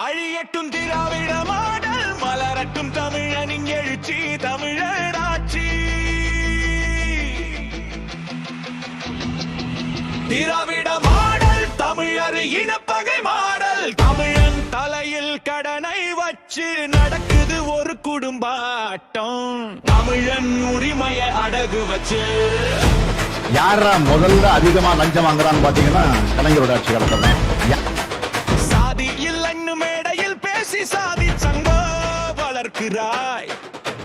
அழியட்டும் திராவிட model, மலரட்டும் தமிழனின் எழுச்சி, தமிழராட்சி. திராவிட மாடல், தமிழர் இனப்பகை மாடல், தமிழன் தலையில் கடனை வச்சு நடக்குது ஒரு குடும்பாட்டம், தமிழன் உரிமையை அடகு வச்சு. யாரா முதல்ல அதிகமா லஞ்சம் வாங்குறான்னு பாத்தீங்கன்னா கலைஞரோட ஆட்சி காலத்துல சாதி இல்லைன்னு மேடையில் பேசி சாதி சங்கம் வளர்க்கிறாய்.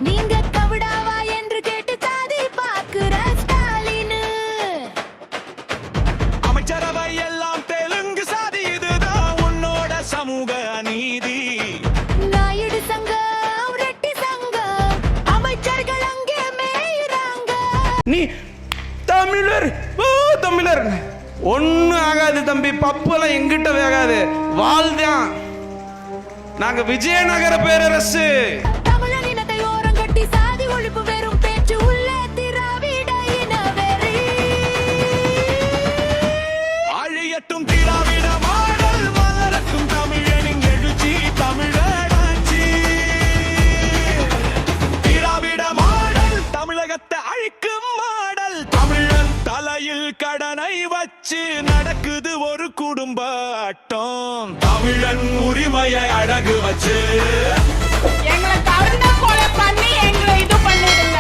நீங்க கவிடாவா என்று கேட்டு சாதி பார்க்கிற ஸ்டாலின். அமைச்சரவை எல்லாம் தெலுங்கு சாதி, இதுதான் உன்னோட சமூக அநீதி. நாயுடு சங்கம், ரெட்டி சங்கம், அமைச்சர்கள் அங்கே மேயிறாங்க. நீ தமிழர் தமிழர் ஒன்னும் ஆகாது தம்பி, பப்புலாம் எங்கிட்ட வேகாது, வாழ்தான். நாங்க விஜயநகர பேரரசு. தமிழன் இனத்தை ஓரம் கட்டி சாதி ஒழிப்பு வெறும் பேச்சு, உள்ளே திராவிட இனவெறி. அழியட்டும் திராவிட மாடல், மலரட்டும் தமிழனின் எழுச்சி, தமிழராட்சி. திராவிட மாடல் தமிழகத்தை அழிக்கும் மாடல், தமிழன் தலையில் கடனை வச்சு நடக்குது ஒரு குடும்பாட்டம், தமிழன் உரிமையை அடகு வச்சு. எங்களை தகுந்த கொலை பண்ணி எங்களை இது பண்ணிடுங்க.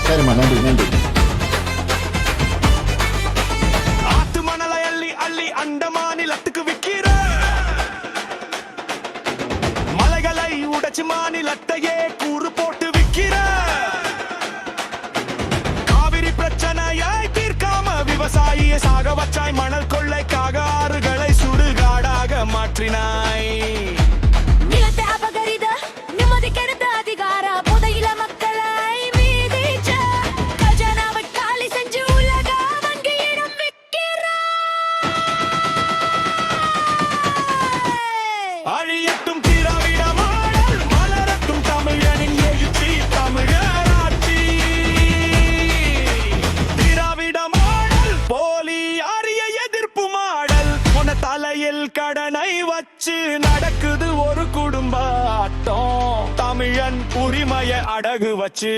சரிம்மா, நன்றி நன்றி. ஆத்து மணலை அள்ளி அள்ளி அண்ட மாநிலத்துக்கு விற்கிற, மலைகளை உடைச்சு மாநிலத்தையே கூறு போட்டு விற்கிற, காவிரி பிரச்சனையை தீர்க்காம விவசாயியை சாக வச்சாய், மணல் கொள்ளைக்காக ஆறுகளை சுடுகாடாக மாற்றினாய். நிலத்தை அபகரித, நிம்மதி கெடுத்த அதிகார புதையில மக்களை மீதிச்ச, கஜானாவை காலி செஞ்சு உலக வங்கியிடம் விற்கிறாய். அழியட்டும் திராவிட மாடல், மலரட்டும் தமிழனின் எழுச்சி, தமிழராட்சி. திராவிட மாடல் போலி அரிய எதிர்ப்பு மாடல், உன தலையில் கடனை வச்சு நடக்குது ஒரு குடும்பாட்டம், தமிழன் உரிமையை அடகு வச்சு.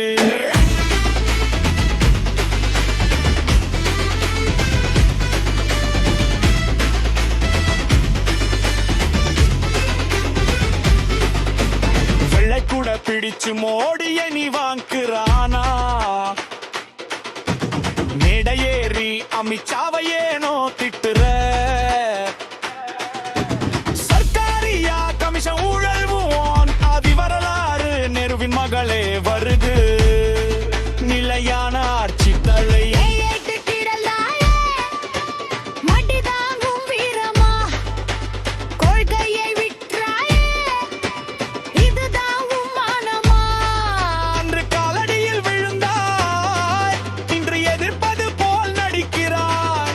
வெள்ளை கூட பிடிச்சு மோடிய நீ வாங்குறானா, மேடையேறி அமித்ஷாவையேனோ திட்டுற, சர்க்காரியா கமிஷன் ஊழல்வோன் ஆதி வரலாறு நெருவின் மகளே வருது, நிலையான ஆட்சி தலை. அன்று காலடியில் விழுந்தாய், இன்று எதிர்ப்பது போல் நடிக்கிறாய்,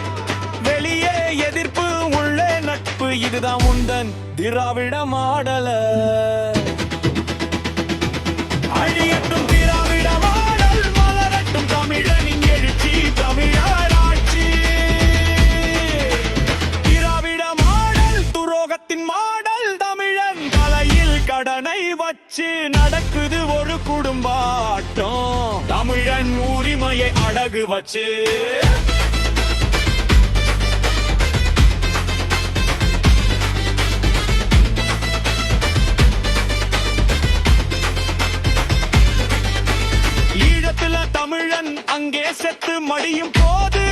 வெளியே எதிர்ப்பு உள்ளே நட்பு, இதுதான் உந்தன் திராவிட மாடல. அழியட்டும் திராவிட மாடல், மலரட்டும் தமிழனின் எழுச்சி, தமிழராட்சி. திராவிட மாடல் துரோகத்தின் மாடல், தமிழன் தலையில் கடனை வச்சு நடக்குது ஒரு குடும்பாட்டம், தமிழன் உரிமையை அடகு வச்சு. ஈழத்துல தமிழன் அங்கே செத்து மடியும் போது,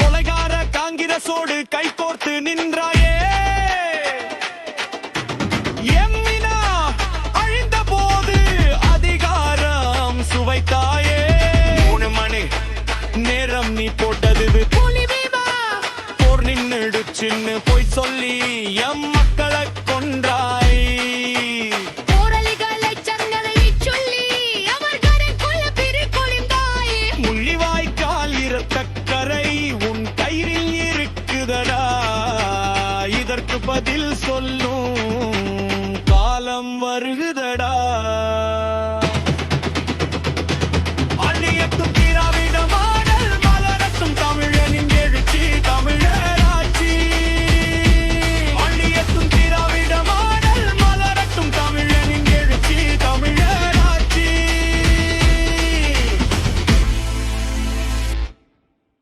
கொலைகார காங்கிரசோடு கைகோர்த்து நின்றாயே. எம்மினா அழிந்த போது அதிகாரம் சுவைத்தாயே. 3 மணி நேரம் நீ போட்டது போர் நின்னுடுச்சுன்னு போய் சொல்லி எம் மக்களை கொன்றாய். முள்ளிவாய்க்கால் இரத்தக்கரை உன் கயிறில் இருக்குதடா, இதற்கு பதில்